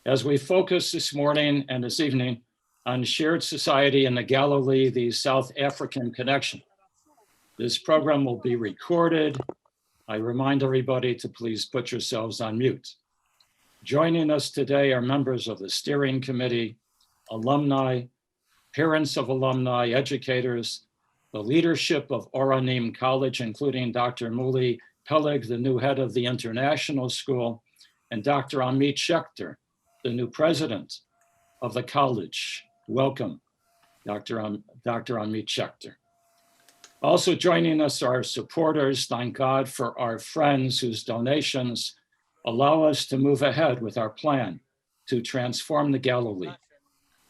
As we focus this morning and this evening on shared society in the Galilee, the South African connection. This program will be recorded. I remind everybody to please put yourselves on mute. Joining us today are members of the steering committee, alumni, parents of alumni, educators, the leadership of Oranim College, including Dr. Muli Peleg, the new head of the international school, and Dr. Amit Schechter, the new president of the college. Welcome, Dr. Amit Schechter. Also joining us are supporters. Thank God for our friends whose donations allow us to move ahead with our plan to transform the Galilee.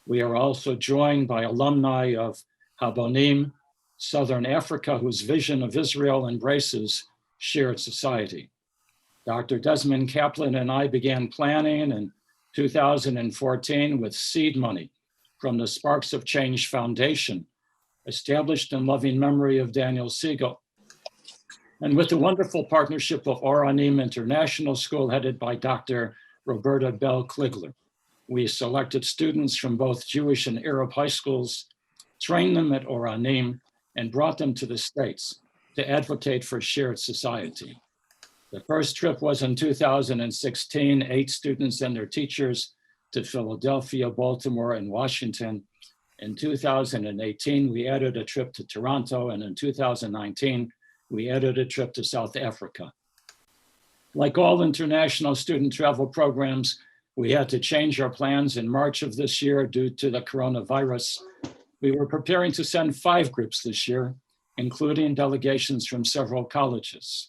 We are also joined by alumni of Habonim, Southern Africa, whose vision of Israel embraces shared society. Dr. Desmond Kaplan and I began planning in 2014 with seed money from the Sparks of Change Foundation, established in loving memory of Daniel Siegel, and with the wonderful partnership of Oranim International School, headed by Dr. Roberta Bell Kligler. We selected students from both Jewish and Arab high schools, trained them at Oranim, and brought them to the States to advocate for shared society. The first trip was in 2016, 8 students and their teachers to Philadelphia, Baltimore, and Washington. In 2018, we added a trip to Toronto, and in 2019, we added a trip to South Africa. Like all international student travel programs, we had to change our plans in March of this year due to the coronavirus. We were preparing to send 5 groups this year, including delegations from several colleges.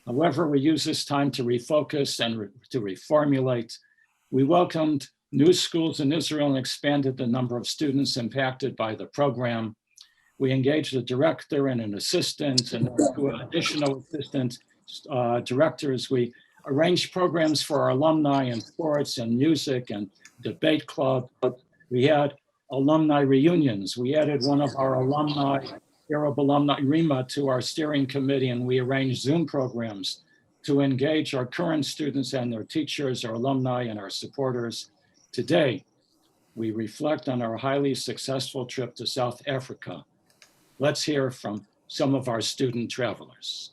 However, we used this time to refocus and to reformulate. We welcomed new schools in Israel and expanded the number of students impacted by the program. We engaged a director and an assistant and 2 additional assistant directors. We arranged programs for our alumni in sports and music and debate club. We had alumni reunions. We added one of our alumni, Arab alumni, Rima, to our steering committee, and we arranged Zoom programs to engage our current students and their teachers, our alumni, and our supporters. Today, we reflect on our highly successful trip to South Africa. Let's hear from some of our student travelers.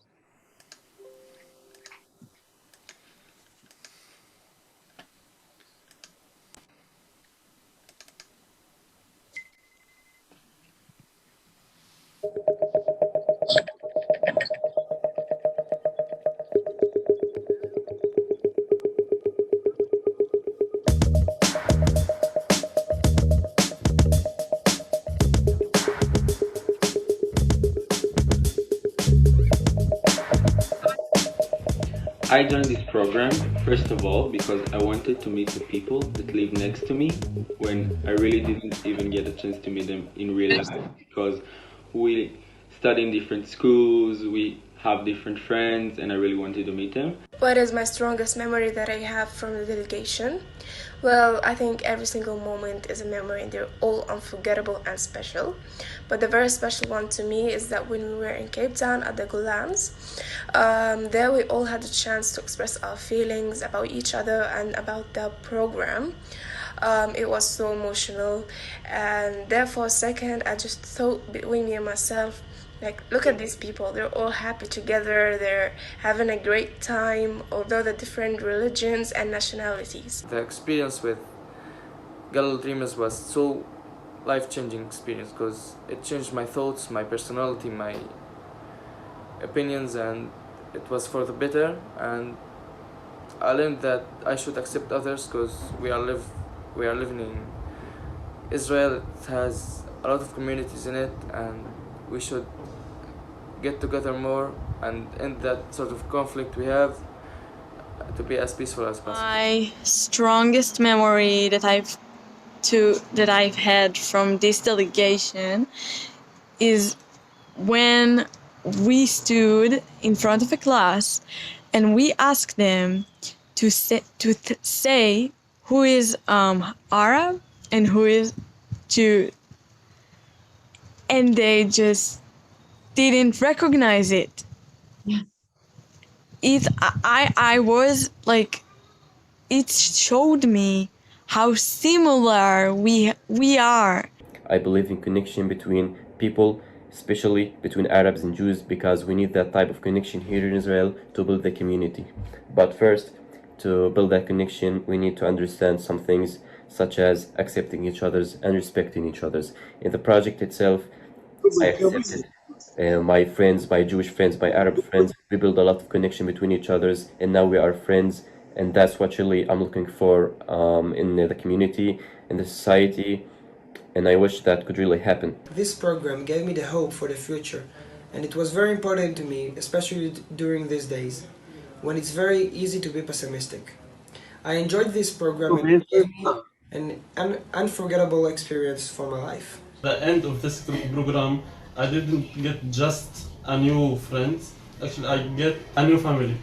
I joined this program, first of all, because I wanted to meet the people that live next to me when I really didn't even get a chance to meet them in real life, because we study in different schools, we have different friends, and I really wanted to meet them. What is my strongest memory that I have from the delegation? Well, I think every single moment is a memory and they're all unforgettable and special. But the very special one to me is that when we were in Cape Town at the Golans, there we all had the chance to express our feelings about each other and about the program. It was so emotional, and therefore, second, I just thought between me and myself, like, look at these people, they're all happy together, they're having a great time, although the different religions and nationalities. The experience with Galilee Dreamers was so life-changing experience because it changed my thoughts, my personality, my opinions, and it was for the better. And I learned that I should accept others because we are living in Israel. It has a lot of communities in it, and we should get together more and end that sort of conflict we have to be as peaceful as possible. My strongest memory that I've had from this delegation is when we stood in front of a class and we asked them to say who is Arab and who is Jew, and they just didn't recognize it. Yeah. I was like, it showed me how similar we are. I believe in connection between people, especially between Arabs and Jews, because we need that type of connection here in Israel to build the community. But first, to build that connection, we need to understand some things such as accepting each other's and respecting each other's. In the project itself, I accepted my friends, my Jewish friends, my Arab friends. We build a lot of connection between each other's, and now we are friends. And that's what really I'm looking for in the community, in the society, and I wish that could really happen. This program gave me the hope for the future, and it was very important to me, especially during these days, when it's very easy to be pessimistic. I enjoyed this program and it gave me an unforgettable experience for my life. The end of this program, I didn't get just a new friend, actually I get a new family.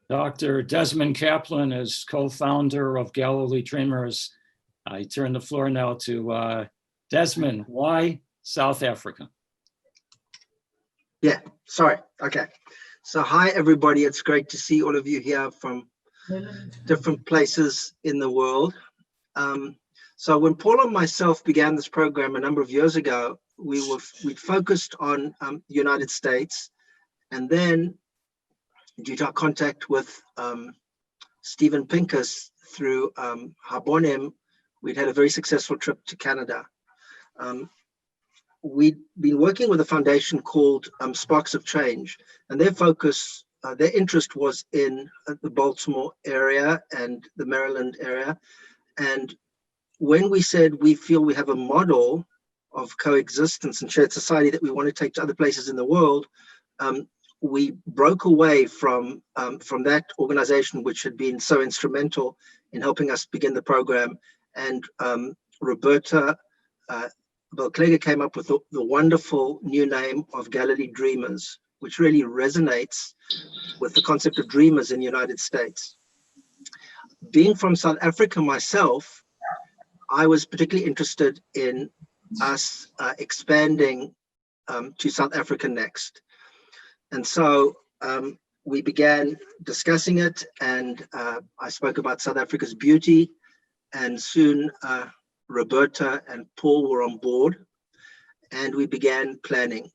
Dr. Desmond Kaplan is co-founder of Galilee Dreamers. I turn the floor now to Desmond. Why South Africa? Yeah, sorry. Okay. So hi, everybody. It's great to see all of you here from different places in the world. So when Paul and myself began this program a number of years ago, we focused on the United States, and then due to our contact with Stephen Pincus through Harbonim, we'd had a very successful trip to Canada. We'd been working with a foundation called Sparks of Change, and their focus, their interest was in the Baltimore area and the Maryland area. And when we said we feel we have a model of coexistence and shared society that we want to take to other places in the world, we broke away from that organization, which had been so instrumental in helping us begin the program. And Roberta Belklega came up with the wonderful new name of Galilee Dreamers, which really resonates with the concept of dreamers in the United States. Being from South Africa myself, I was particularly interested in us expanding to South Africa next. And so we began discussing it, and I spoke about South Africa's beauty, and soon Roberta and Paul were on board, and we began planning.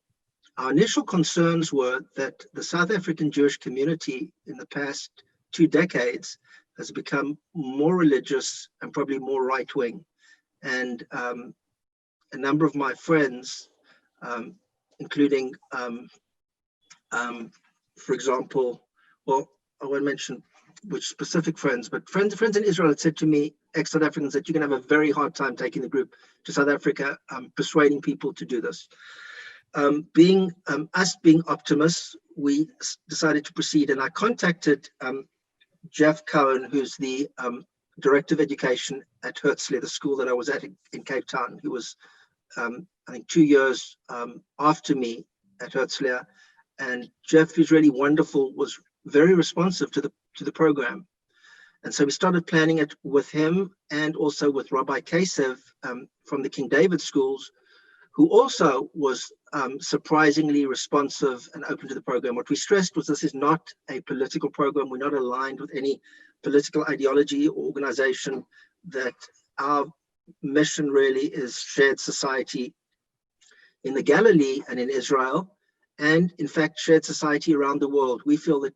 Our initial concerns were that the South African Jewish community in the past 2 decades has become more religious and probably more right-wing. And a number of my friends, including, for example, well, I won't mention which specific friends, but friends in Israel had said to me, ex-South Africans, that you're going to have a very hard time taking the group to South Africa, persuading people to do this. Being optimists, we decided to proceed, and I contacted Jeff Cohen, who's the Director of Education at Herzliya, the school that I was at in Cape Town, who was, I think, 2 years after me at Herzliya. And Jeff, who's really wonderful, was very responsive to the program. And so we started planning it with him and also with Rabbi Kasev from the King David schools, who also was surprisingly responsive and open to the program. What we stressed was this is not a political program. We're not aligned with any political ideology or organization, that our mission really is shared society in the Galilee and in Israel, and in fact, shared society around the world. We feel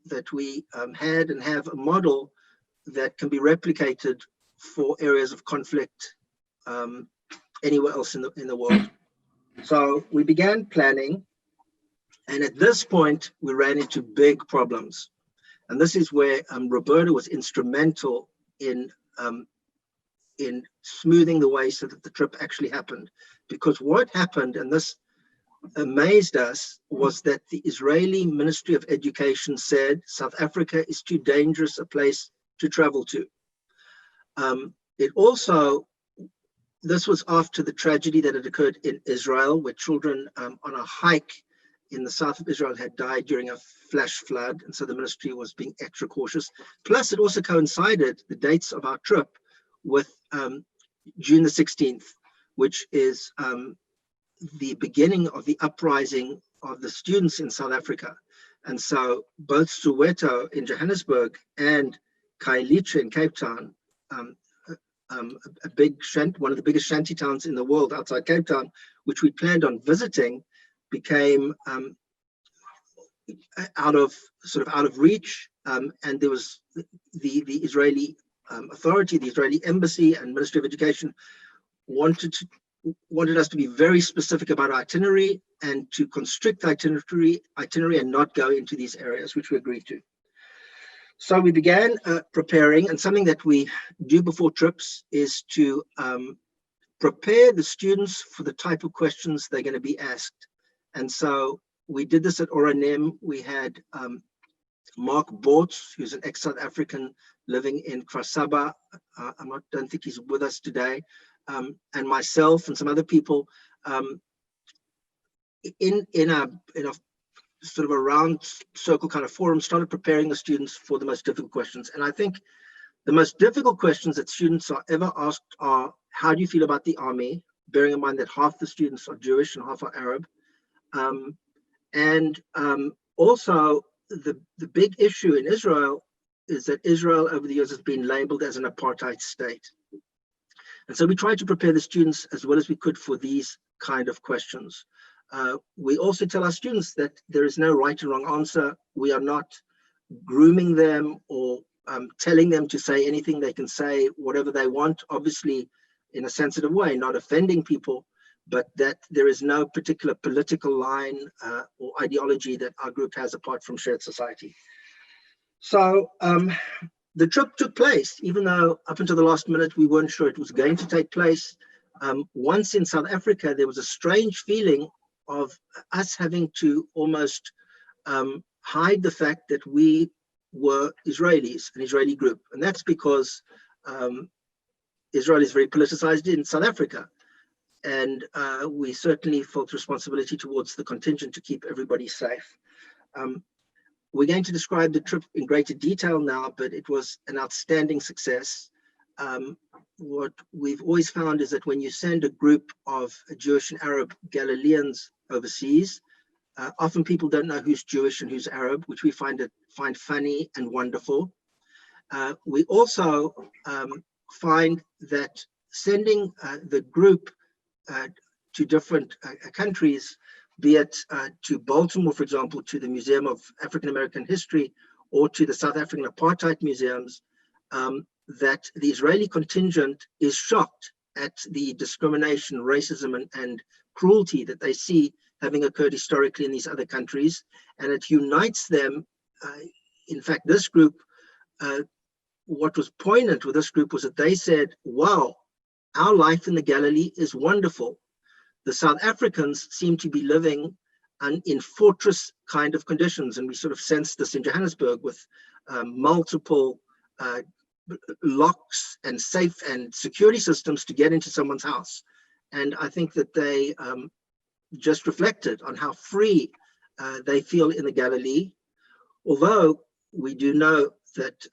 that we had and have a model that can be replicated for areas of conflict anywhere else in the world. So we began planning, and at this point, we ran into big problems. And this is where Roberta was instrumental in smoothing the way so that the trip actually happened. Because what happened, and this amazed us was that the Israeli Ministry of Education said South Africa is too dangerous a place to travel to. It also, this was after the tragedy that had occurred in Israel, where children on a hike in the south of Israel had died during a flash flood. And so the ministry was being extra cautious. Plus, it also coincided, the dates of our trip, with June the 16th, which is the beginning of the uprising of the students in South Africa. And so both Soweto in Johannesburg and Khayelitsha in Cape Town, one of the biggest shanty towns in the world outside Cape Town, which we planned on visiting, became out of reach. And there was the Israeli authority, the Israeli embassy and Ministry of Education wanted us to be very specific about our itinerary and to constrict the itinerary and not go into these areas, which we agreed to. So we began preparing, and something that we do before trips is to prepare the students for the type of questions they're going to be asked. And so we did this at Oranim. We had Mark Bortz, who's an ex-South African living in Krasaba. Don't think he's with us today. And myself and some other people in a sort of a round circle kind of forum, started preparing the students for the most difficult questions. And I think the most difficult questions that students are ever asked are, how do you feel about the army? Bearing in mind that half the students are Jewish and half are Arab. Also the big issue in Israel is that Israel over the years has been labeled as an apartheid state. And so we tried to prepare the students as well as we could for these kind of questions. We also tell our students that there is no right or wrong answer. We are not grooming them or telling them to say anything they can say, whatever they want, obviously in a sensitive way, not offending people, but that there is no particular political line or ideology that our group has apart from shared society. So the trip took place, even though up until the last minute we weren't sure it was going to take place. Once in South Africa, there was a strange feeling of us having to almost hide the fact that we were Israelis, an Israeli group. And that's because Israel is very politicized in South Africa. And we certainly felt responsibility towards the contingent to keep everybody safe. We're going to describe the trip in greater detail now, but it was an outstanding success. What we've always found is that when you send a group of Jewish and Arab Galileans overseas, often people don't know who's Jewish and who's Arab, which we find funny and wonderful. We also find that sending the group to different countries, be it to Baltimore, for example, to the Museum of African American History, or to the South African Apartheid Museums, that the Israeli contingent is shocked at the discrimination, racism, and cruelty that they see having occurred historically in these other countries. And it unites them. In fact, this group, what was poignant with this group was that they said, wow, our life in the Galilee is wonderful. The South Africans seem to be living in fortress kind of conditions. And we sort of sensed this in Johannesburg with multiple locks and safe and security systems to get into someone's house. And I think that they just reflected on how free they feel in the Galilee. Although we do know that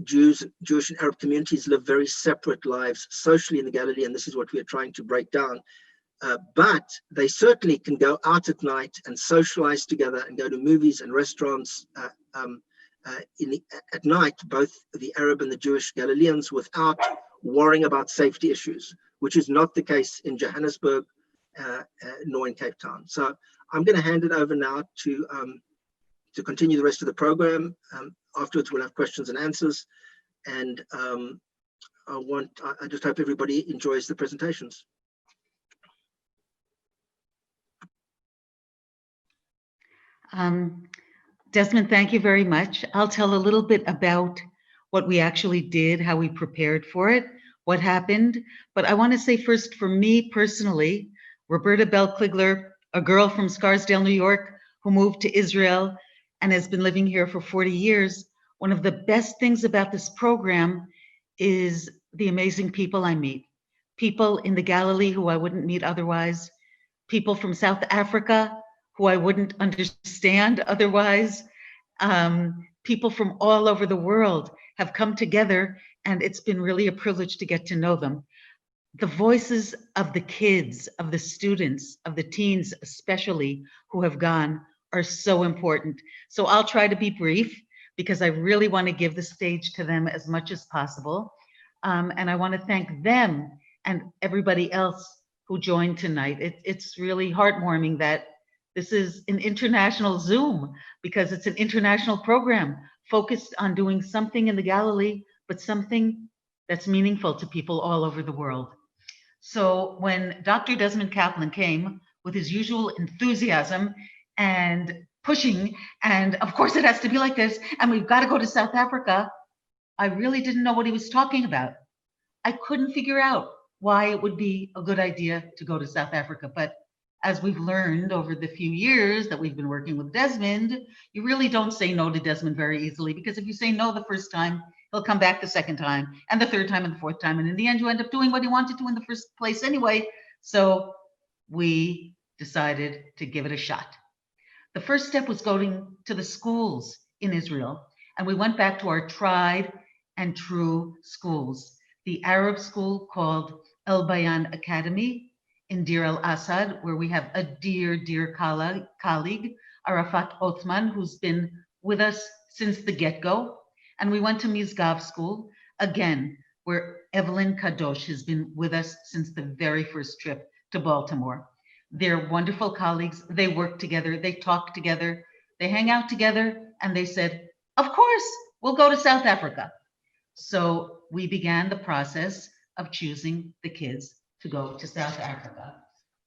Jewish and Arab communities live very separate lives socially in the Galilee, and this is what we are trying to break down. But they certainly can go out at night and socialize together and go to movies and restaurants at night, both the Arab and the Jewish Galileans, without worrying about safety issues, which is not the case in Johannesburg nor in Cape Town. So I'm going to hand it over now to continue the rest of the program. Afterwards, we'll have questions and answers. And I just hope everybody enjoys the presentations. Desmond, thank you very much. I'll tell a little bit about what we actually did, how we prepared for it, what happened. But I want to say first, for me personally, Roberta Bell Kligler a girl from Scarsdale, New York, who moved to Israel and has been living here for 40 years. One of the best things about this program is the amazing people I meet. People in the Galilee who I wouldn't meet otherwise, people from South Africa who I wouldn't understand otherwise. People from all over the world have come together, and it's been really a privilege to get to know them. The voices of the kids, of the students, of the teens, especially who have gone, are so important. So I'll try to be brief because I really want to give the stage to them as much as possible. And I want to thank them and everybody else who joined tonight. It's really heartwarming that this is an international Zoom because it's an international program focused on doing something in the Galilee, but something that's meaningful to people all over the world. So when Dr. Desmond Kaplan came with his usual enthusiasm and pushing, and of course it has to be like this, and we've got to go to South Africa, I really didn't know what he was talking about. I couldn't figure out why it would be a good idea to go to South Africa. But as we've learned over the few years that we've been working with Desmond, you really don't say no to Desmond very easily, because if you say no the first time, he'll come back the second time and the third time and the fourth time. And in the end, you end up doing what he wanted to in the first place anyway. So we decided to give it a shot. The first step was going to the schools in Israel. And we went back to our tried and true schools. The Arab school called El Bayan Academy in Deir el-Assad, where we have a dear, dear colleague, Arafat Othman, who's been with us since the get-go. And we went to Mizgav School, again, where Evelyn Kadosh has been with us since the very first trip to Baltimore. They're wonderful colleagues. They work together. They talk together. They hang out together. And they said, of course, we'll go to South Africa. So we began the process of choosing the kids to go to South Africa.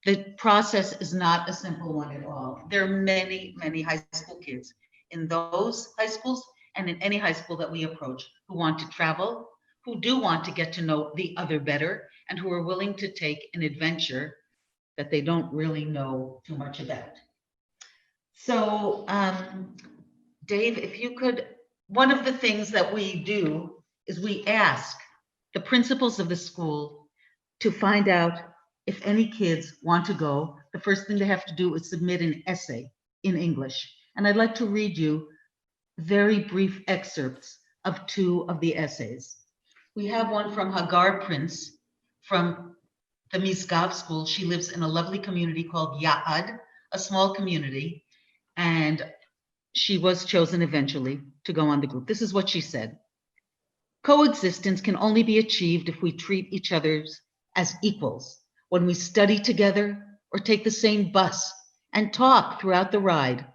The process is not a simple one at all. There are many, many high school kids in those high schools and in any high school that we approach who want to travel, who do want to get to know the other better, and who are willing to take an adventure that they don't really know too much about. So, Dave, if you could, one of the things that we do is we ask the principals of the school to find out if any kids want to go. The first thing they have to do is submit an essay in English. And I'd like to read you very brief excerpts of two of the essays. We have one from Hagar Prince from the Misgav School. She lives in a lovely community called Ya'ad, a small community, and she was chosen eventually to go on the group. This is what she said. Coexistence can only be achieved if we treat each other as equals, when we study together or take the same bus and talk throughout the ride.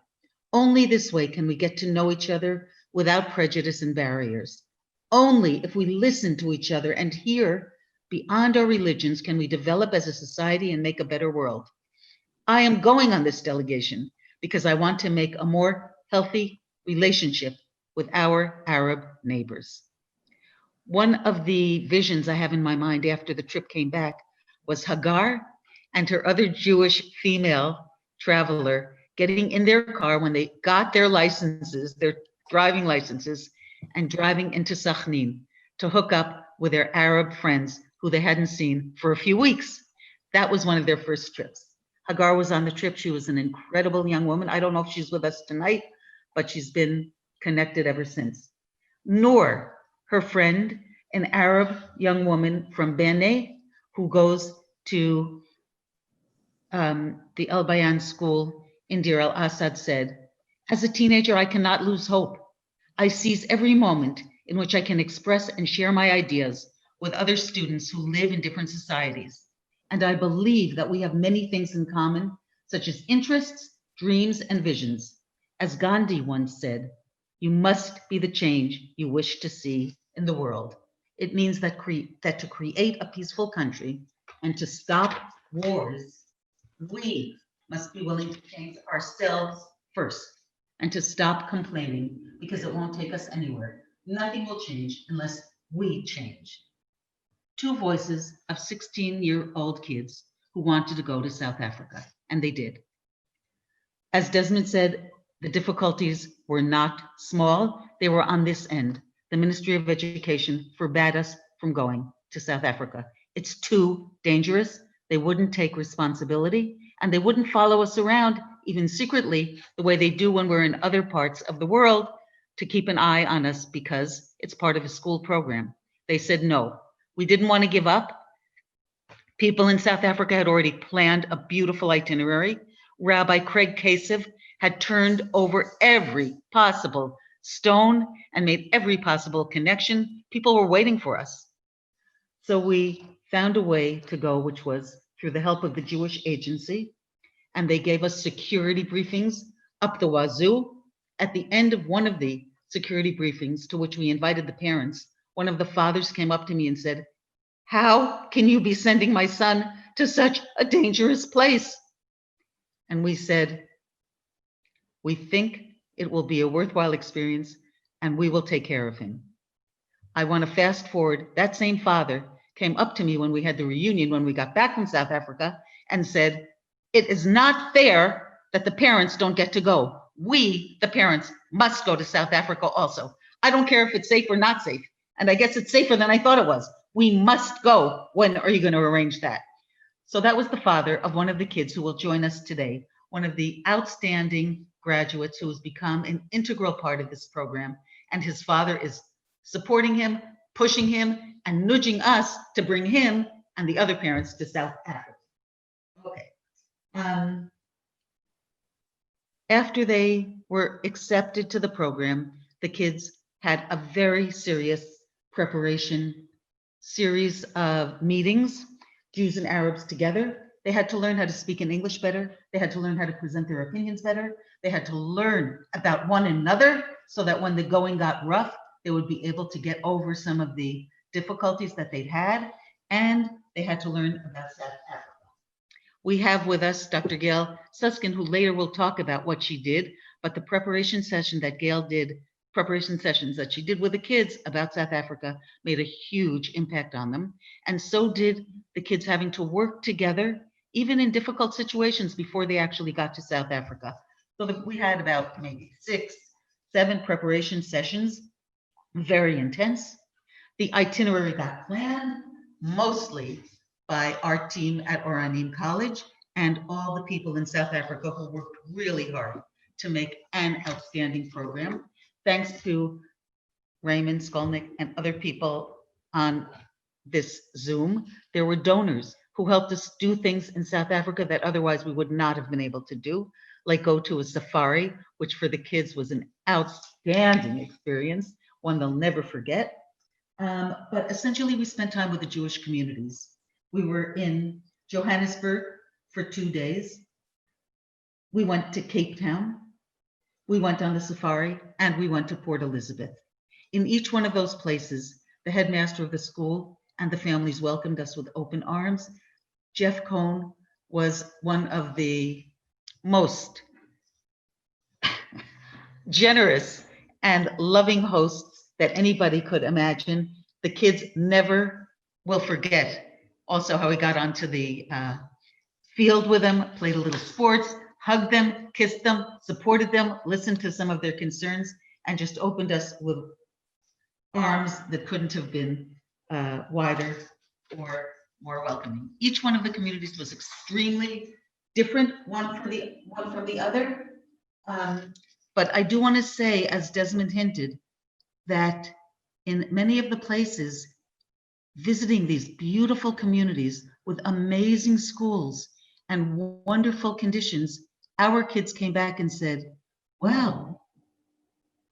Only this way can we get to know each other without prejudice and barriers. Only if we listen to each other and hear beyond our religions can we develop as a society and make a better world. I am going on this delegation because I want to make a more healthy relationship with our Arab neighbors. One of the visions I have in my mind after the trip came back was Hagar and her other Jewish female traveler getting in their car when they got their licenses, their driving licenses, and driving into Sakhnin to hook up with their Arab friends who they hadn't seen for a few weeks. That was one of their first trips. Hagar was on the trip. She was an incredible young woman. I don't know if she's with us tonight, but she's been connected ever since. Noor, her friend, an Arab young woman from Bene, who goes to the El Bayan school in Deir el-Assad, said, as a teenager, I cannot lose hope. I seize every moment in which I can express and share my ideas with other students who live in different societies. And I believe that we have many things in common, such as interests, dreams, and visions. As Gandhi once said, you must be the change you wish to see in the world. It means that to create a peaceful country and to stop wars, we must be willing to change ourselves first and to stop complaining, because it won't take us anywhere. Nothing will change unless we change. Two voices of 16-year-old kids who wanted to go to South Africa, and they did. As Desmond said, the difficulties were not small. They were on this end. The Ministry of Education forbade us from going to South Africa. It's too dangerous. They wouldn't take responsibility, and they wouldn't follow us around, even secretly, the way they do when we're in other parts of the world, to keep an eye on us because it's part of a school program. They said no. We didn't want to give up. People in South Africa had already planned a beautiful itinerary. Rabbi Craig Kasef had turned over every possible stone and made every possible connection. People were waiting for us. So we found a way to go, which was through the help of the Jewish Agency, and they gave us security briefings up the wazoo. At the end of one of the security briefings to which we invited the parents, one of the fathers came up to me and said, "How can you be sending my son to such a dangerous place?" And we said, "We think it will be a worthwhile experience and we will take care of him." I want to fast forward. That same father came up to me when we had the reunion, when we got back from South Africa, and said, "It is not fair that the parents don't get to go. We, the parents, must go to South Africa also. I don't care if it's safe or not safe. And I guess it's safer than I thought it was. We must go. When are you going to arrange that?" So that was the father of one of the kids who will join us today, one of the outstanding graduates who has become an integral part of this program. And his father is supporting him, pushing him, and nudging us to bring him and the other parents to South Africa. Okay. After they were accepted to the program, the kids had a very serious preparation series of meetings, Jews and Arabs together. They had to learn how to speak in English better. They had to learn how to present their opinions better. They had to learn about one another so that when the going got rough, they would be able to get over some of the difficulties that they'd had. And they had to learn about South Africa. We have with us Dr. Gail Suskin, who later will talk about what she did, but the preparation session that Gail did, preparation sessions that she did with the kids about South Africa made a huge impact on them. And so did the kids having to work together, even in difficult situations before they actually got to South Africa. So that we had about maybe 6, 7 preparation sessions, very intense. The itinerary got planned mostly by our team at Oranim College and all the people in South Africa who worked really hard to make an outstanding program. Thanks to Raymond Skolnick and other people on this Zoom, there were donors who helped us do things in South Africa that otherwise we would not have been able to do, like go to a safari, which for the kids was an outstanding experience, one they'll never forget. But essentially, we spent time with the Jewish communities. We were in Johannesburg for 2 days. We went to Cape Town. We went on the safari, and we went to Port Elizabeth. In each one of those places, the headmaster of the school and the families welcomed us with open arms. Jeff Cohn was one of the most generous and loving hosts that anybody could imagine. The kids never will forget also how he got onto the field with them, played a little sports, hugged them, kissed them, supported them, listened to some of their concerns, and just opened us with arms that couldn't have been wider or more welcoming. Each one of the communities was extremely different, one from the other. But I do want to say, as Desmond hinted, that in many of the places, visiting these beautiful communities with amazing schools and wonderful conditions, our kids came back and said, "Wow,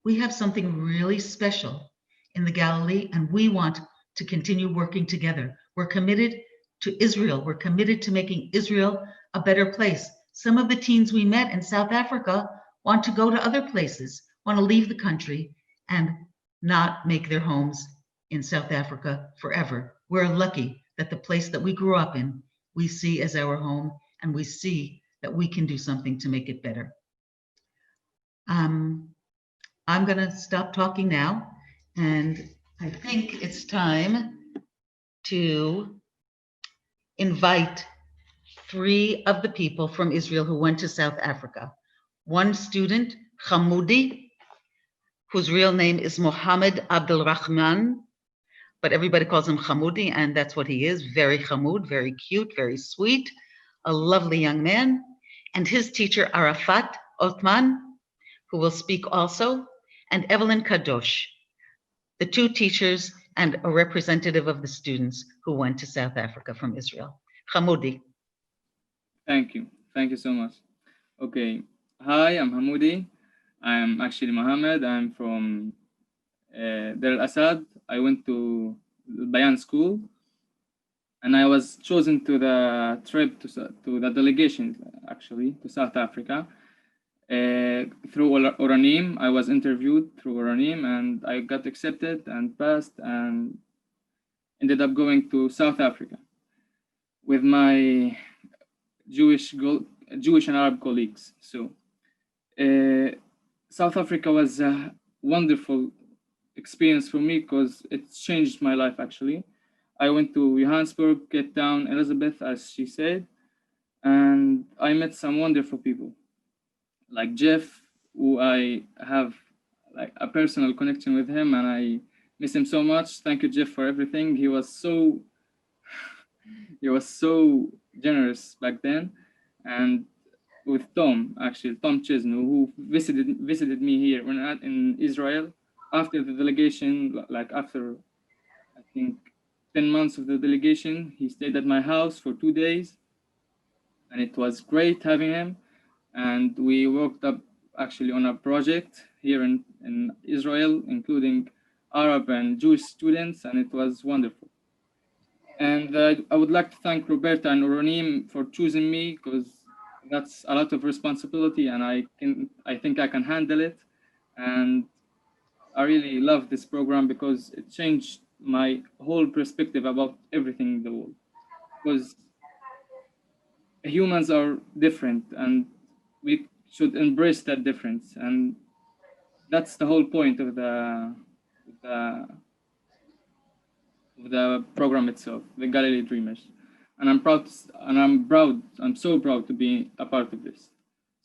we have something really special in the Galilee, and we want to continue working together. We're committed to Israel. We're committed to making Israel a better place." Some of the teens we met in South Africa want to go to other places, want to leave the country and not make their homes in South Africa forever. We're lucky that the place that we grew up in, we see as our home, and we see that we can do something to make it better. I'm going to stop talking now, and I think it's time to invite 3 of the people from Israel who went to South Africa. One student, Hamoudi, whose real name is Mohammed Abdul Rahman, but everybody calls him Hamoudi, and that's what he is. Very Hamoud, very cute, very sweet, a lovely young man. And his teacher, Arafat Othman, who will speak also, and Evelyn Kadosh, the two teachers and a representative of the students who went to South Africa from Israel. Hamoudi. Thank you. Thank you so much. Okay. Hi, I'm Hamoudi. I'm actually Mohammed. I'm from Dar al Assad. I went to Bayan school and I was chosen to the trip to the delegation actually to South Africa. Through Oranim, I was interviewed through Oranim and I got accepted and passed and ended up going to South Africa with my Jewish and Arab colleagues. So South Africa was a wonderful experience for me because it changed my life actually. I went to Johannesburg, Cape Town, Elizabeth, as she said, and I met some wonderful people like Jeff, who I have like a personal connection with him and I miss him so much. Thank you, Jeff, for everything. He was so generous back then. And with Tom, actually, Tom Chesno, who visited me here when in Israel after the delegation, like after I think 10 months of the delegation, he stayed at my house for 2 days and it was great having him. And we worked up actually on a project here in Israel, including Arab and Jewish students, and it was wonderful. And I would like to thank Roberta and Oronim for choosing me because that's a lot of responsibility and I think I can handle it. And I really love this program because it changed my whole perspective about everything in the world. Because humans are different and we should embrace that difference. And that's the whole point of the program itself, the Galilee Dreamers. And I'm so proud to be a part of this.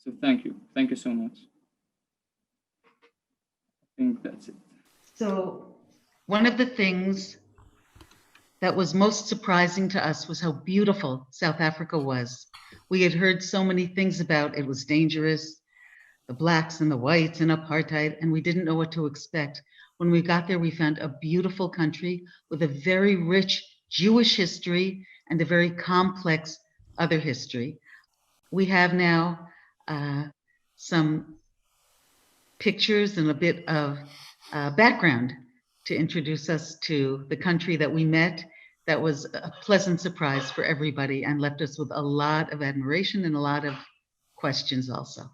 So thank you so much. I think that's it. So one of the things that was most surprising to us was how beautiful South Africa was. We had heard so many things about it was dangerous, the blacks and the whites and apartheid, and we didn't know what to expect. When we got there, we found a beautiful country with a very rich Jewish history and a very complex other history. We have now some pictures and a bit of background to introduce us to the country that we met. That was a pleasant surprise for everybody and left us with a lot of admiration and a lot of questions also.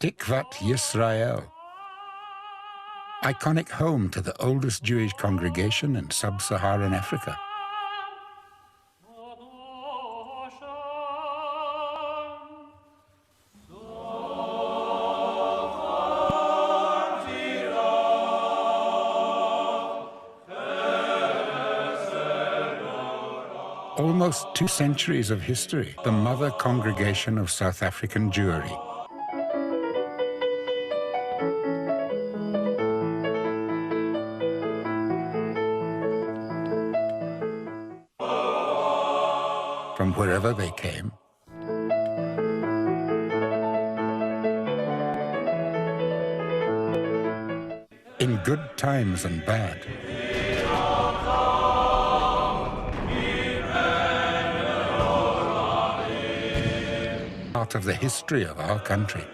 Tikvat Yisrael, iconic home to the oldest Jewish congregation in sub-Saharan Africa. Almost 2 centuries of history, the mother congregation of South African Jewry. From wherever they came, in good times and bad. Part of the history of our country.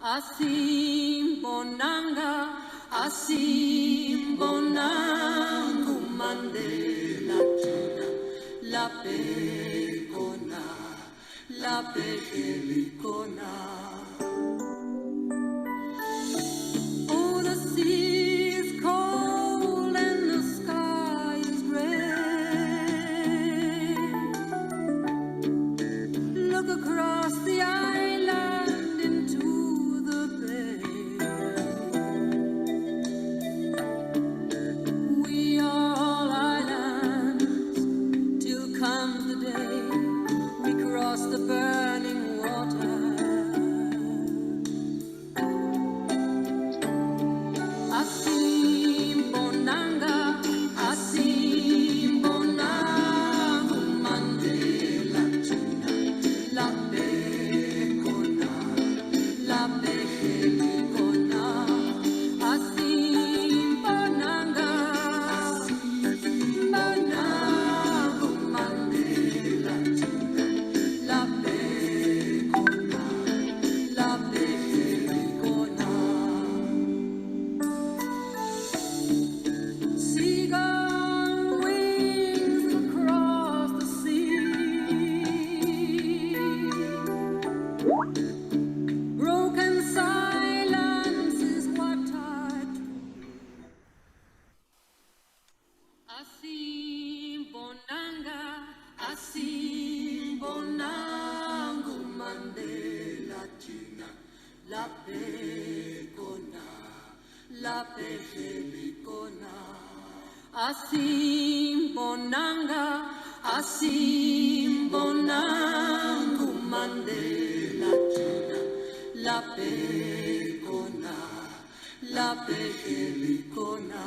Asim bonanga, asim bonangu Mandela China, la pekona, la pekelikona. Oh, the sea is cold and the sky is gray. Look across the island into the bay. We are all islands till comes the day we cross the burning water. Asim bonanga, asim bonangu Mandela China, la pekona, la pekelikona. Asim bonanga, bonangu Mandela China, la pekona, la pekelikona. Seagull wings across the sea. Broken silence is what I do. Asim bonanga, asim bonangu Mandela China, la pekona, la pekelikona. Asim bonanga, asim bonangu Mandela China, la pekona, la pekelikona.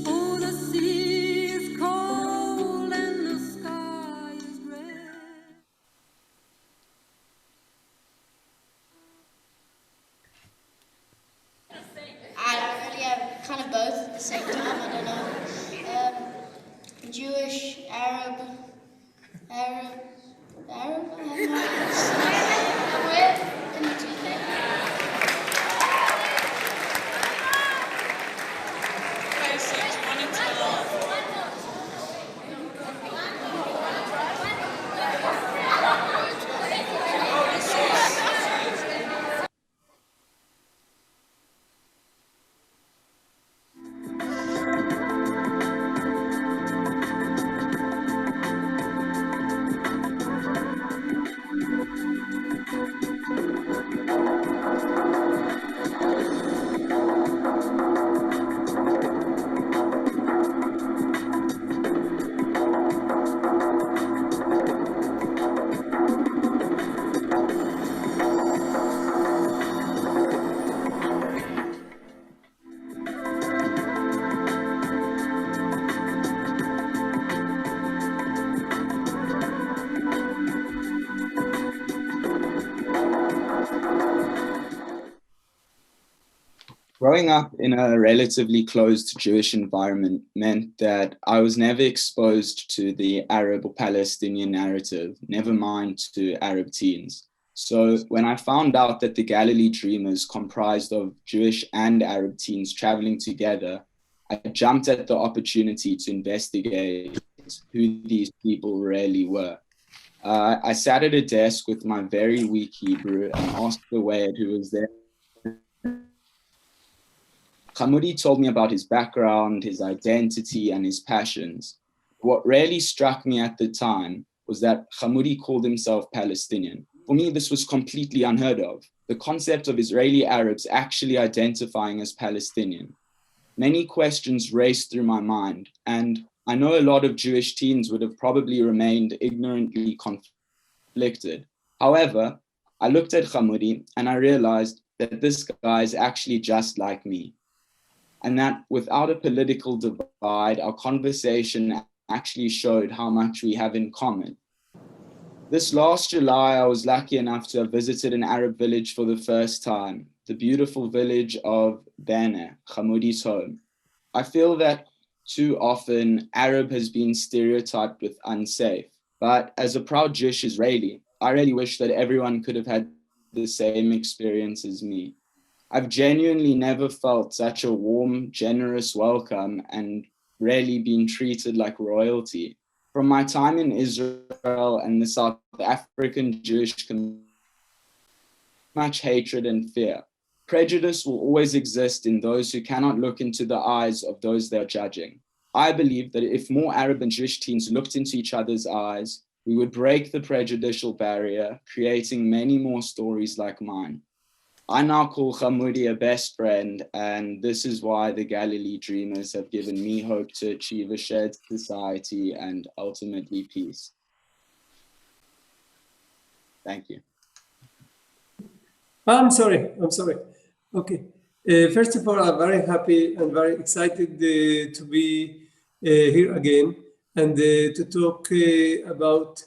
Oh, the sea is cold and the sky is gray. I don't really have kind of both at the same time. I don't know. Jewish, Arab. I have no idea. Where in the two things? Growing up in a relatively closed Jewish environment meant that I was never exposed to the Arab or Palestinian narrative, never mind to Arab teens. So when I found out that the Galilee Dreamers comprised of Jewish and Arab teens traveling together, I jumped at the opportunity to investigate who these people really were. I sat at a desk with my very weak Hebrew and asked the waiter who was there. Khamudi told me about his background, his identity, and his passions. What really struck me at the time was that Khamudi called himself Palestinian. For me, this was completely unheard of. The concept of Israeli Arabs actually identifying as Palestinian. Many questions raced through my mind, and I know a lot of Jewish teens would have probably remained ignorantly conflicted. However, I looked at Khamudi and I realized that this guy is actually just like me, and that without a political divide, our conversation actually showed how much we have in common. This last July, I was lucky enough to have visited an Arab village for the first time, the beautiful village of Bene, Khamudi's home. I feel that too often Arab has been stereotyped with unsafe, but as a proud Jewish Israeli, I really wish that everyone could have had the same experience as me. I've genuinely never felt such a warm, generous welcome and really been treated like royalty. From my time in Israel and the South African Jewish community, much hatred and fear. Prejudice will always exist in those who cannot look into the eyes of those they're judging. I believe that if more Arab and Jewish teens looked into each other's eyes, we would break the prejudicial barrier, creating many more stories like mine. I now call Khamudi a best friend, and this is why the Galilee Dreamers have given me hope to achieve a shared society and ultimately peace. Thank you. I'm sorry. Okay. First of all, I'm very happy and very excited to be here again and to talk about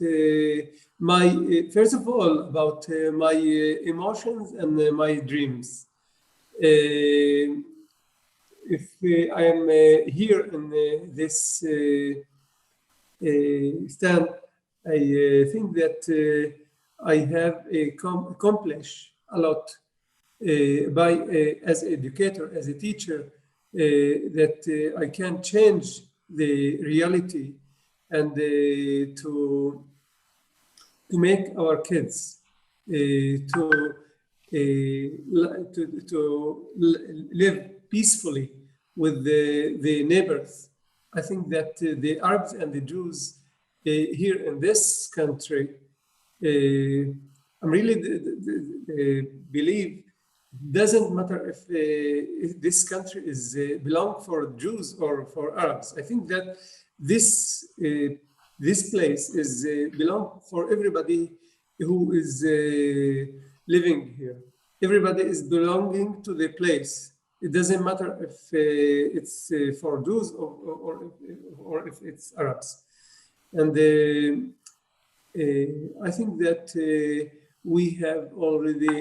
first of all, about my emotions and my dreams. If I am here in this stand, I think that I have accomplished a lot by as an educator, as a teacher, that I can change the reality and to make our kids to live peacefully with the neighbors. I think that the Arabs and the Jews here in this country, I really believe doesn't matter if this country is belong for Jews or for Arabs. I think that this place is belong for everybody who is living here. Everybody is belonging to the place. It doesn't matter if it's for Jews or if it's Arabs. And I think that we have already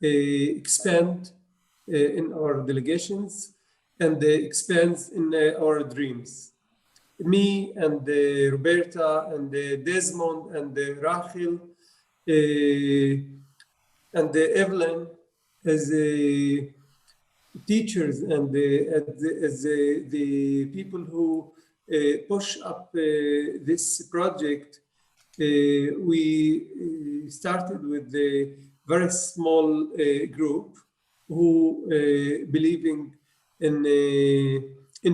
expand in our delegations and expand in our dreams. Me and Roberta and Desmond and Rachel and Evelyn as teachers and as the people who push up this project. We started with a very small group who believing in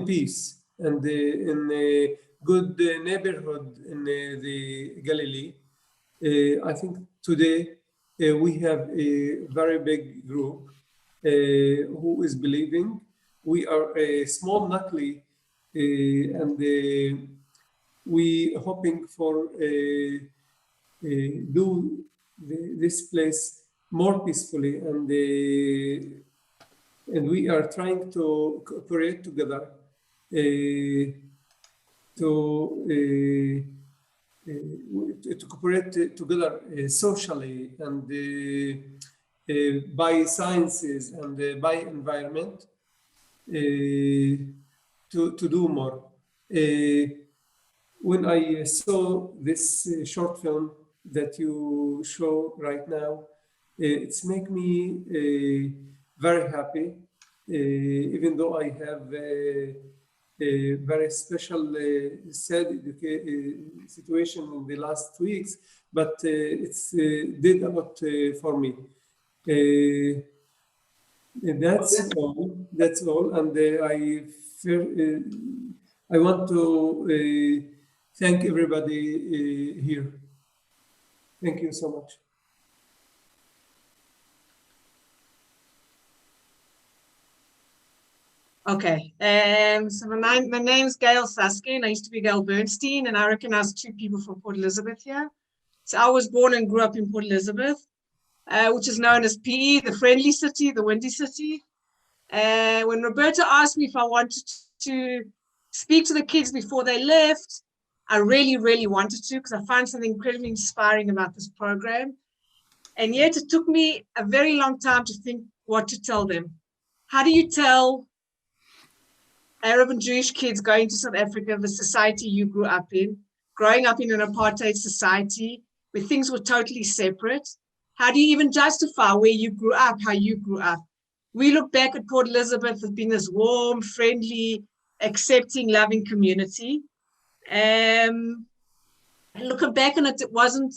peace and in a good neighborhood in the Galilee. I think today we have a very big group who is believing. We are a small Nakli and we hoping for do this place more peacefully, and we are trying to cooperate together to cooperate together socially and by sciences and by environment to do more. When I saw this short film that you show right now, it's make me very happy, even though I have a very special, sad situation in the last weeks, but it's did a lot for me. That's all. That's all. And I want to thank everybody here. Thank you so much. Okay, so my name's Gail Saske, and I used to be Gail Bernstein, and I recognize two people from Port Elizabeth here. So I was born and grew up in Port Elizabeth, which is known as PE, the friendly city, the windy city. When Roberta asked me if I wanted to speak to the kids before they left, I really, really wanted to, because I find something incredibly inspiring about this program. And yet it took me a very long time to think what to tell them. How do you tell Arab and Jewish kids going to South Africa, the society you grew up in, growing up in an apartheid society where things were totally separate? How do you even justify where you grew up, how you grew up? We look back at Port Elizabeth as being this warm, friendly, accepting, loving community. And looking back on it, it wasn't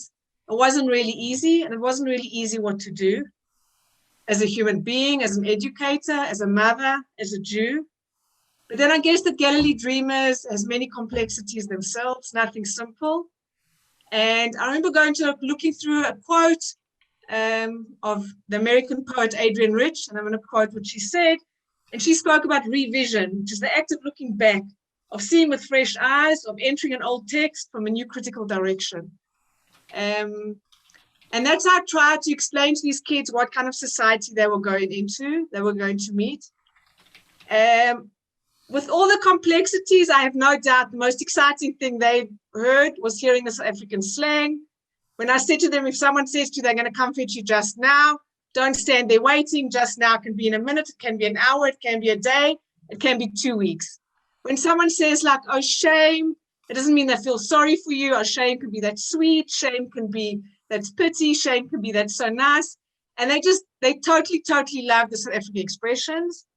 really easy, and it wasn't really easy what to do as a human being, as an educator, as a mother, as a Jew. But then I guess the Galilee Dreamers has many complexities themselves, nothing simple. And I remember looking through a quote of the American poet Adrienne Rich, and I'm going to quote what she said. And she spoke about revision, which is the act of looking back, of seeing with fresh eyes, of entering an old text from a new critical direction. And that's how I tried to explain to these kids what kind of society they were going into, they were going to meet. With all the complexities, I have no doubt the most exciting thing they heard was hearing the South African slang. When I said to them, if someone says to you, they're going to come fetch you just now, don't stand there waiting. Just now can be in a minute, it can be an hour, it can be a day, it can be 2 weeks. When someone says like, oh, shame, it doesn't mean they feel sorry for you. Oh, shame can be that sweet, shame can be that's pity, shame can be that's so nice. And they totally, totally love the South African expressions.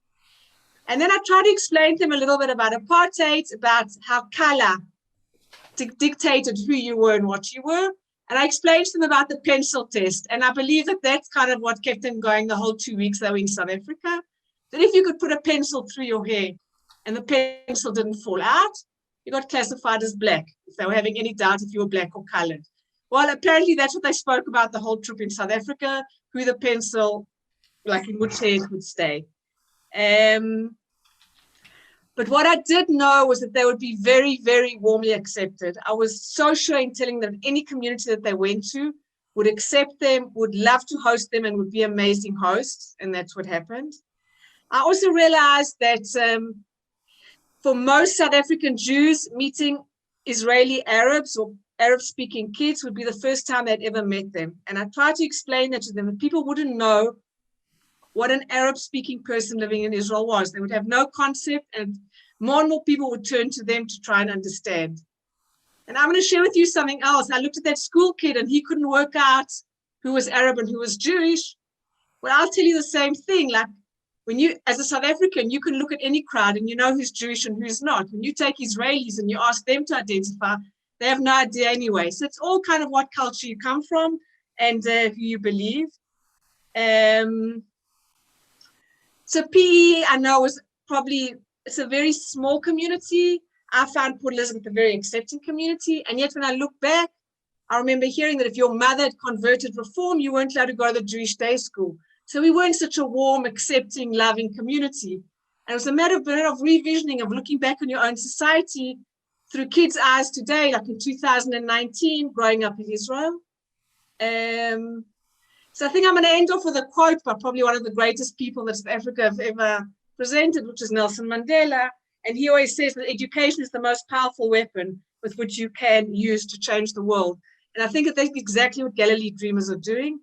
And then I try to explain to them a little bit about apartheid, about how color dictated who you were and what you were. And I explained to them about the pencil test. And I believe that that's kind of what kept them going the whole 2 weeks they were in South Africa. That if you could put a pencil through your hair and the pencil didn't fall out, you got classified as black, if they were having any doubt if you were black or colored. Well, apparently that's what they spoke about the whole trip in South Africa, who the pencil, like in which hair it would stay. But what I did know was that they would be very, very warmly accepted. I was so sure in telling them any community that they went to would accept them, would love to host them, and would be amazing hosts. And that's what happened. I also realized that for most South African Jews, meeting Israeli Arabs or Arab-speaking kids would be the first time they'd ever met them. And I tried to explain that to them, and people wouldn't know what an Arab-speaking person living in Israel was. They would have no concept, and more people would turn to them to try and understand. And I'm going to share with you something else. I looked at that school kid, and he couldn't work out who was Arab and who was Jewish. Well, I'll tell you the same thing. Like when you, as a South African, you can look at any crowd and you know who's Jewish and who's not. When you take Israelis and you ask them to identify, they have no idea anyway. So it's all kind of what culture you come from and who you believe. So PE, I know, it's a very small community. I found Port Elizabeth a very accepting community. And yet when I look back, I remember hearing that if your mother had converted Reform, you weren't allowed to go to the Jewish day school. So we weren't such a warm, accepting, loving community. And it was a matter of revisioning, of looking back on your own society through kids' eyes today, like in 2019, growing up in Israel. So I think I'm going to end off with a quote by probably one of the greatest people that South Africa have ever presented, which is Nelson Mandela. And he always says that education is the most powerful weapon with which you can use to change the world. And I think that that's exactly what Galilee Dreamers are doing.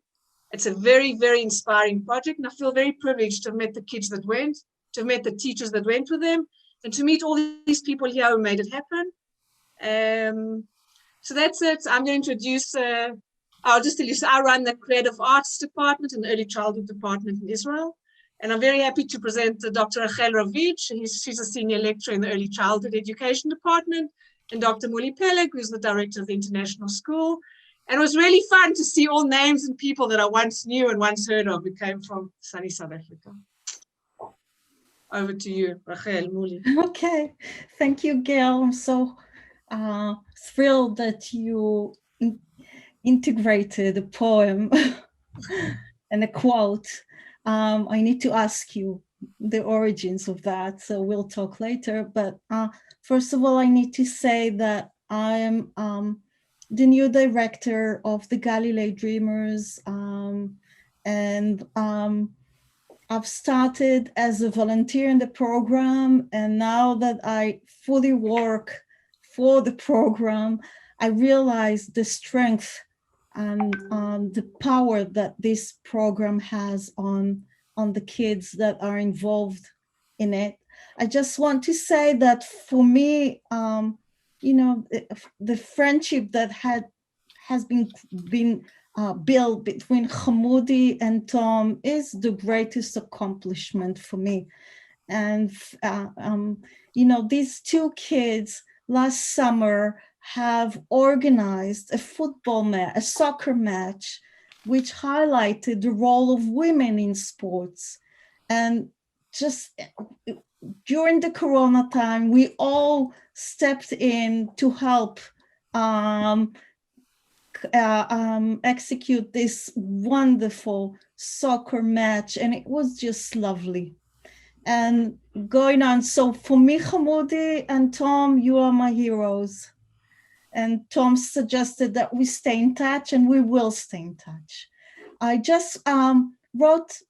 It's a very, very inspiring project. And I feel very privileged to have met the kids that went, to have met the teachers that went with them, and to meet all these people here who made it happen. So that's it. I'm going to introduce, I'll just tell you, so I run the Creative Arts Department and Early Childhood Department in Israel. And I'm very happy to present Dr. Rachel Ravitch. She's a senior lecturer in the Early Childhood Education Department, and Dr. Muli Peleg, who's the director of the International School. And it was really fun to see all names and people that I once knew and once heard of who came from sunny South Africa. Over to you, Rachel, Muli. Okay, thank you, Gail. I'm so thrilled that you integrated a poem and a quote. I need to ask you the origins of that, so we'll talk later. But first of all, I need to say that I am the new director of the Galilee Dreamers, and I've started as a volunteer in the program, and now that I fully work for the program, I realize the strength and the power that this program has on the kids that are involved in it. I just want to say that for me, you know, the friendship that has been built between Hamoudi and Tom is the greatest accomplishment for me. And, you know, these two kids last summer have organized a soccer match, which highlighted the role of women in sports. And just during the Corona time, we all stepped in to help execute this wonderful soccer match, and it was just lovely. And going on, so for me, Hamoudi and Tom, you are my heroes. And Tom suggested that we stay in touch, and we will stay in touch. I just wrote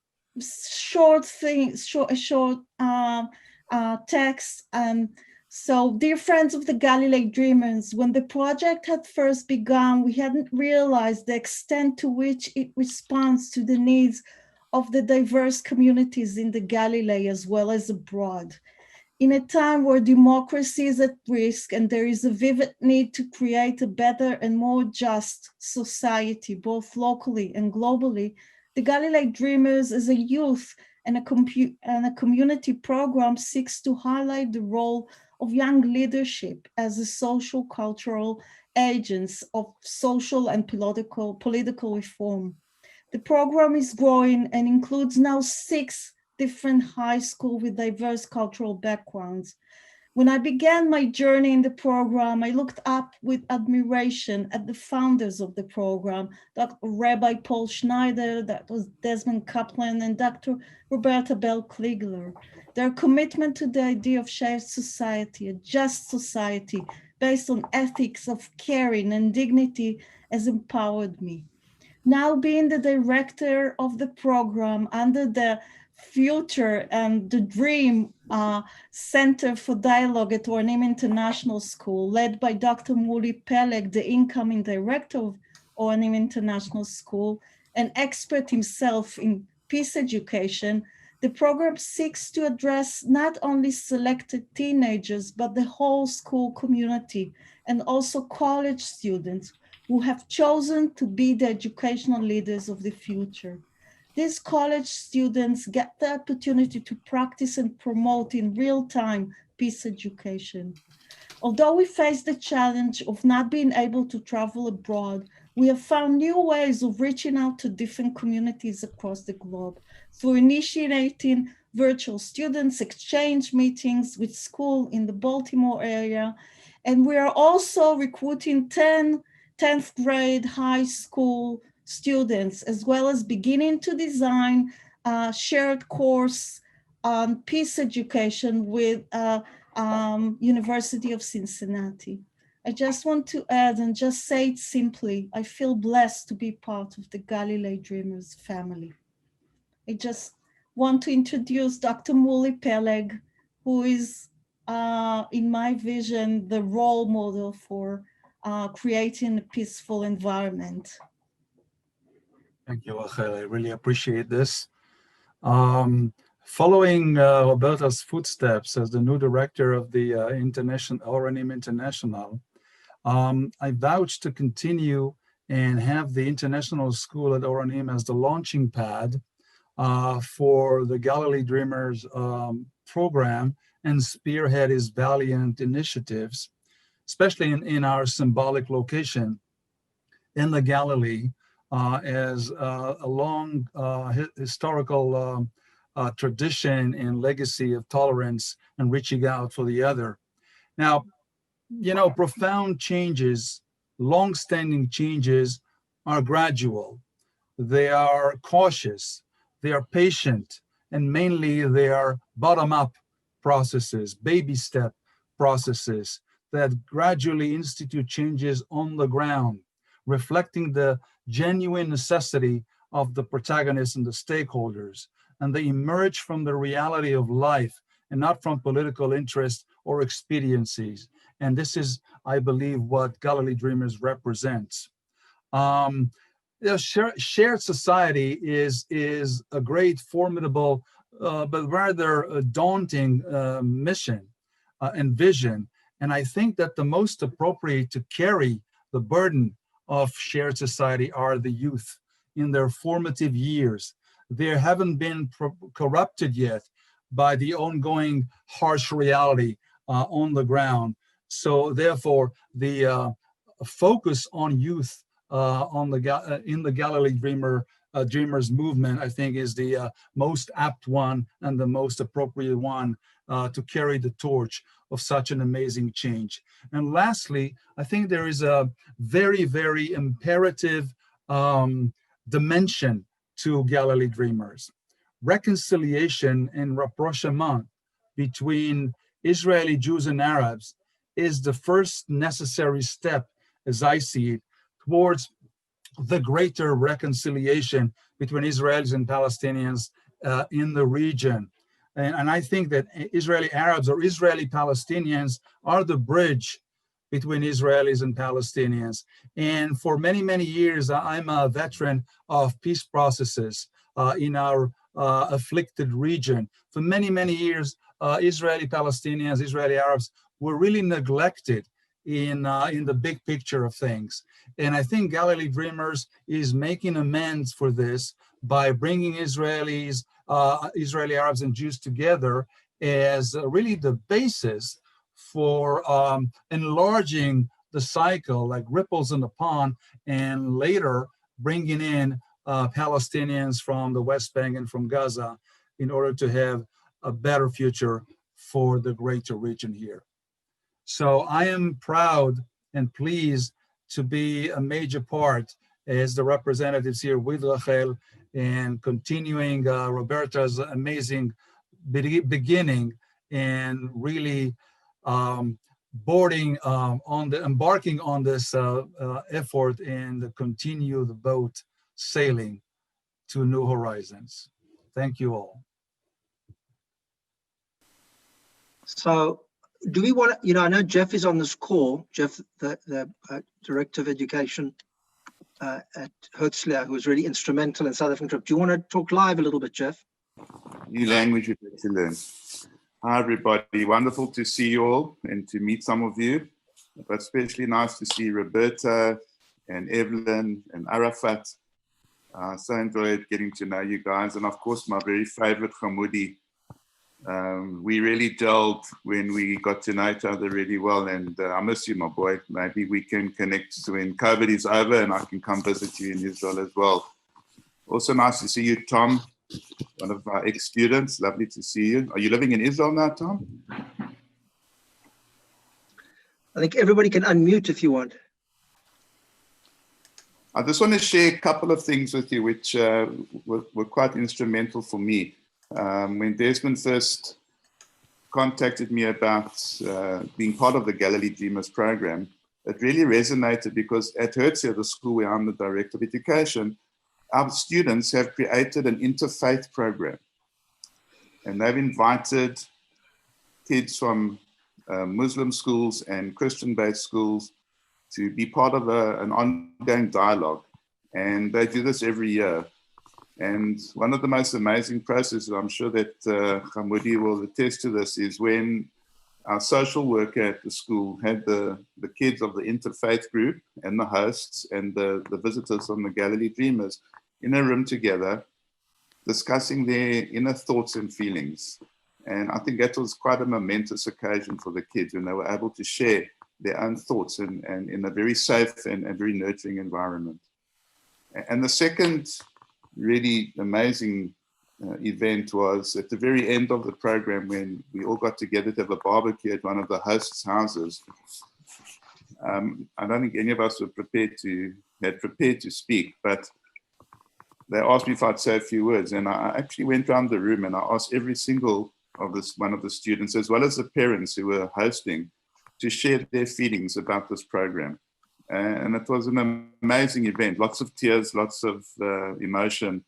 short text. So, dear friends of the Galilee Dreamers, when the project had first begun, we hadn't realized the extent to which it responds to the needs of the diverse communities in the Galilee as well as abroad. In a time where democracy is at risk and there is a vivid need to create a better and more just society, both locally and globally, the Galilee Dreamers as a youth and a community program seeks to highlight the role of young leadership as a social cultural agents of social and political reform. The program is growing and includes now 6 different high schools with diverse cultural backgrounds. When I began my journey in the program, I looked up with admiration at the founders of the program, Dr. Rabbi Paul Schneider, that was Desmond Kaplan, and Dr. Roberta Bell Kliegler. Their commitment to the idea of shared society, a just society based on ethics of caring and dignity, has empowered me. Now being the director of the program under the Future and the Dream Center for Dialogue at Oranim International School, led by Dr. Muli Peleg, the incoming director of Oranim International School, an expert himself in peace education, the program seeks to address not only selected teenagers, but the whole school community and also college students who have chosen to be the educational leaders of the future. These college students get the opportunity to practice and promote in real time peace education. Although we face the challenge of not being able to travel abroad, we have found new ways of reaching out to different communities across the globe through initiating virtual students exchange meetings with schools in the Baltimore area. And we are also recruiting 10th grade high school students, as well as beginning to design a shared course on peace education with University of Cincinnati. I just want to add and just say it simply, I feel blessed to be part of the Galilee Dreamers family. I just want to introduce Dr. Muli Peleg, who is, in my vision, the role model for creating a peaceful environment. Thank you, Rachel. I really appreciate this. Following Roberta's footsteps as the new director of the Oranim International, I vouched to continue and have the international school at Oranim as the launching pad for the Galilee Dreamers program and spearhead his valiant initiatives, especially in our symbolic location in the Galilee, as a long historical tradition and legacy of tolerance and reaching out for the other. Now, you know, profound changes, long-standing changes are gradual. They are cautious, they are patient, and mainly they are bottom-up processes, baby step processes that gradually institute changes on the ground, reflecting the genuine necessity of the protagonists and the stakeholders, and they emerge from the reality of life and not from political interest or expediencies. And this is, I believe, what Galilee Dreamers represents. Shared society is a great, formidable, but rather a daunting mission and vision. And I think that the most appropriate to carry the burden of shared society are the youth in their formative years. They haven't been corrupted yet by the ongoing harsh reality on the ground. So therefore, the focus on youth in the Galilee Dreamers movement, I think, is the most apt one and the most appropriate one to carry the torch of such an amazing change. And lastly, I think there is a very, very imperative dimension to Galilee Dreamers. Reconciliation and rapprochement between Israeli Jews and Arabs is the first necessary step, as I see it, towards the greater reconciliation between Israelis and Palestinians in the region. And I think that Israeli Arabs or Israeli Palestinians are the bridge between Israelis and Palestinians. And for many, many years, I'm a veteran of peace processes in our afflicted region. For many, many years, Israeli Palestinians, Israeli Arabs were really neglected in the big picture of things. And I think Galilee Dreamers is making amends for this by bringing Israelis, Israeli Arabs and Jews together as really the basis for enlarging the cycle, like ripples in the pond, and later bringing in Palestinians from the West Bank and from Gaza in order to have a better future for the greater region here. So I am proud and pleased to be a major part as the representatives here with Rachel and continuing Roberta's amazing beginning and really embarking on this effort and continue the boat sailing to new horizons. Thank you all. So do we want to, I know Jeff is on this call, Jeff, the Director of Education at Herzliya, who was really instrumental in South African trip. Do you want to talk live a little bit, Jeff? New language you'd like to learn. Hi, everybody. Wonderful to see you all and to meet some of you, but especially nice to see Roberta and Evelyn and Arafat. So enjoyed getting to know you guys. And of course, my very favorite Hamoudi. We really gelled when we got to know each other really well. And I miss you, my boy. Maybe we can connect when COVID is over and I can come visit you in Israel as well. Also nice to see you, Tom, one of our ex-students. Lovely to see you. Are you living in Israel now, Tom? I think everybody can unmute if you want. I just want to share a couple of things with you which were quite instrumental for me. When Desmond first contacted me about being part of the Galilee Dreamers program, it really resonated because at Herzliya, the school where I'm the Director of Education, our students have created an interfaith program. And they've invited kids from Muslim schools and Christian-based schools to be part of an ongoing dialogue. And they do this every year. And one of the most amazing processes, I'm sure that Hamoudi will attest to this, is when our social worker at the school had the kids of the interfaith group and the hosts and the visitors from the Galilee Dreamers in a room together. discussing their inner thoughts and feelings. And I think that was quite a momentous occasion for the kids when they were able to share their own thoughts and in a very safe and very nurturing environment. And the second really amazing event was at the very end of the program when we all got together to have a barbecue at one of the hosts' houses. I don't think any of us were prepared to speak, but they asked me if I'd say a few words, and I actually went around the room and I asked every single one of the students, as well as the parents who were hosting, to share their feelings about this program. And it was an amazing event, lots of tears, lots of emotion.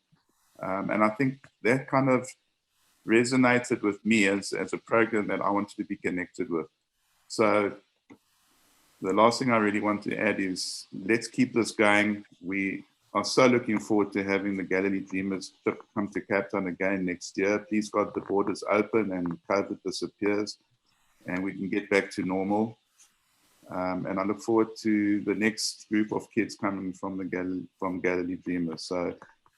And I think that kind of resonated with me as a program that I wanted to be connected with. So the last thing I really want to add is let's keep this going. We are so looking forward to having the Galilee Dreamers trip come to Cape Town again next year. Please God, the borders open and COVID disappears and we can get back to normal. And I look forward to the next group of kids coming from Galilee Dreamers. So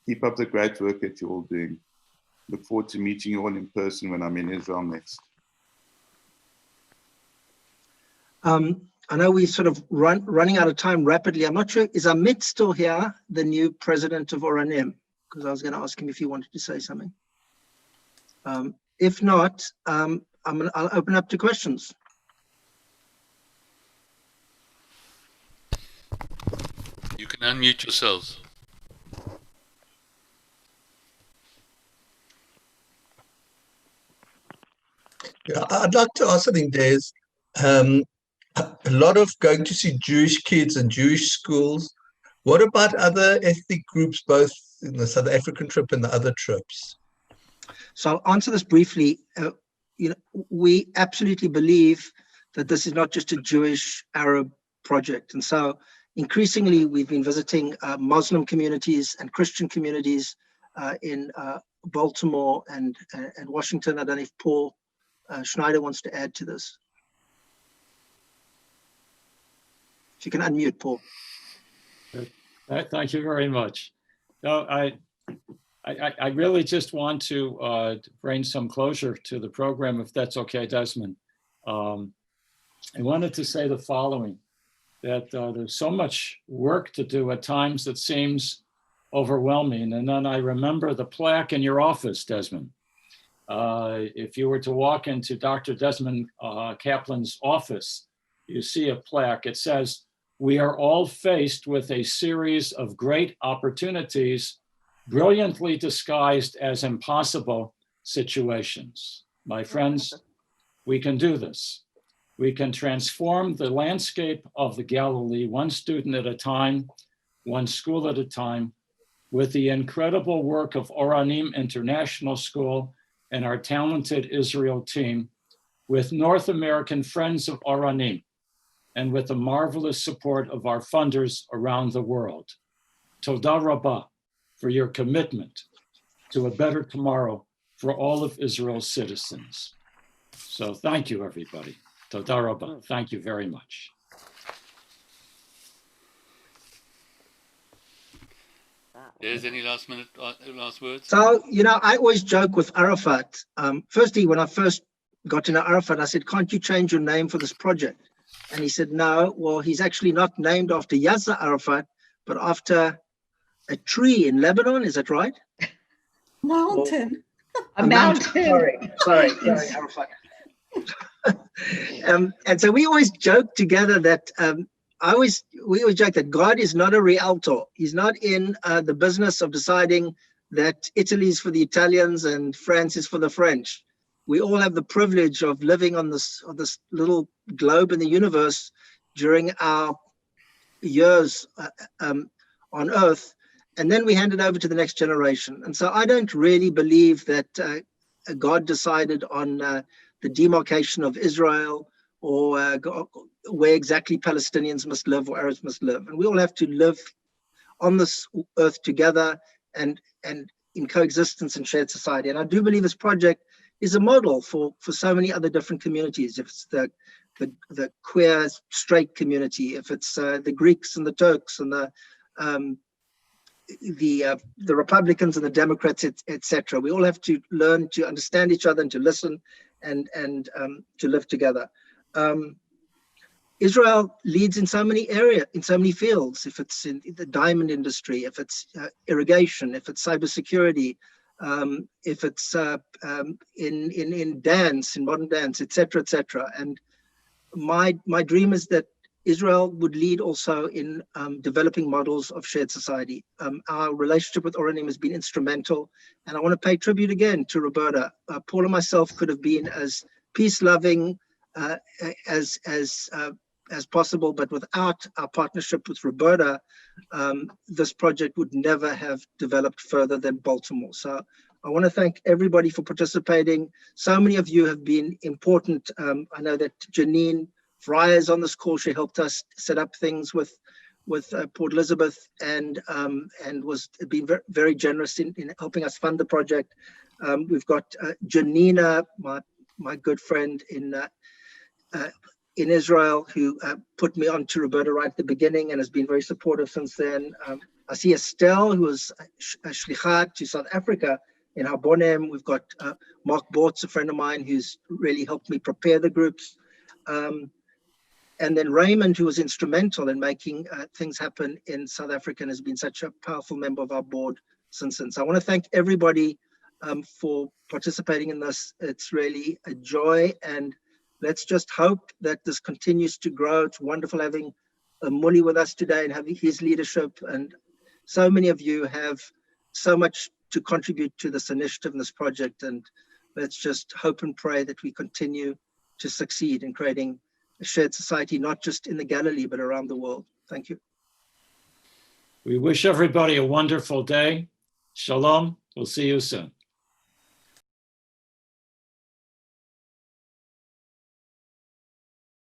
keep up the great work that you're all doing. Look forward to meeting you all in person when I'm in Israel next. I know we're sort of running out of time rapidly. I'm not sure, is Amit still here, the new president of Oranim? Because I was going to ask him if he wanted to say something. If not, I'll open up to questions. You can unmute yourselves. Yeah, I'd like to ask something, Des. A lot of going to see Jewish kids and Jewish schools. What about other ethnic groups, both in the South African trip and the other trips? So I'll answer this briefly. We absolutely believe that this is not just a Jewish Arab project. And so increasingly we've been visiting Muslim communities and Christian communities in Baltimore and Washington. I don't know if Paul Schneider wants to add to this. If you can unmute, Paul. Thank you very much. No, I really just want to bring some closure to the program, if that's okay, Desmond. I wanted to say the following, that there's so much work to do at times that seems overwhelming. And then I remember the plaque in your office, Desmond. If you were to walk into Dr. Desmond Kaplan's office, you see a plaque. It says, "We are all faced with a series of great opportunities, brilliantly disguised as impossible situations." My friends, we can do this. We can transform the landscape of the Galilee, one student at a time, one school at a time, with the incredible work of Oranim International School and our talented Israel team, with North American Friends of Oranim, and with the marvelous support of our funders around the world. Toda Rabbah for your commitment to a better tomorrow for all of Israel's citizens. So thank you, everybody. Toda Rabbah. Thank you very much. There's any last words? So, I always joke with Arafat. Firstly, when I first got to know Arafat, I said, "Can't you change your name for this project?" And he said, "No, well, he's actually not named after Yasser Arafat, but after a tree in Lebanon." Is that right? Mountain. A mountain. Sorry, Arafat. And so we always joke together that we always joke that God is not a realtor. He's not in the business of deciding that Italy's for the Italians and France is for the French. We all have the privilege of living on this little globe in the universe during our years on Earth, and then we hand it over to the next generation. And so I don't really believe that God decided on the demarcation of Israel or where exactly Palestinians must live or Arabs must live. And we all have to live on this earth together and in coexistence and shared society. And I do believe this project is a model for so many other different communities. If it's the queer straight community, if it's the Greeks and the Turks and the the Republicans and the Democrats, etc. We all have to learn to understand each other and to listen and to live together. Israel leads in so many areas, in so many fields. If it's in the diamond industry, if it's irrigation, if it's cybersecurity, if it's in dance, in modern dance, etc., etc. And my dream is that Israel would lead also in developing models of shared society. Our relationship with Oranim has been instrumental, and I want to pay tribute again to Roberta. Paul and myself could have been as peace-loving as possible, but without our partnership with Roberta, this project would never have developed further than Baltimore. So I want to thank everybody for participating. So many of you have been important. I know that Janine Fryer is on this call. She helped us set up things with Port Elizabeth and was being very, very generous in helping us fund the project. We've got Janina, my good friend in Israel, who put me on to Roberta right at the beginning and has been very supportive since then. I see Estelle, who was a shlichat to South Africa in Harbonem. We've got Mark Bortz, a friend of mine, who's really helped me prepare the groups. And then Raymond, who was instrumental in making things happen in South Africa and has been such a powerful member of our board since. I want to thank everybody for participating in this. It's really a joy, and let's just hope that this continues to grow. It's wonderful having Muli with us today and having his leadership. And so many of you have so much to contribute to this initiative and this project. And let's just hope and pray that we continue to succeed in creating a shared society, not just in the Galilee, but around the world. Thank you. We wish everybody a wonderful day. Shalom. We'll see you soon.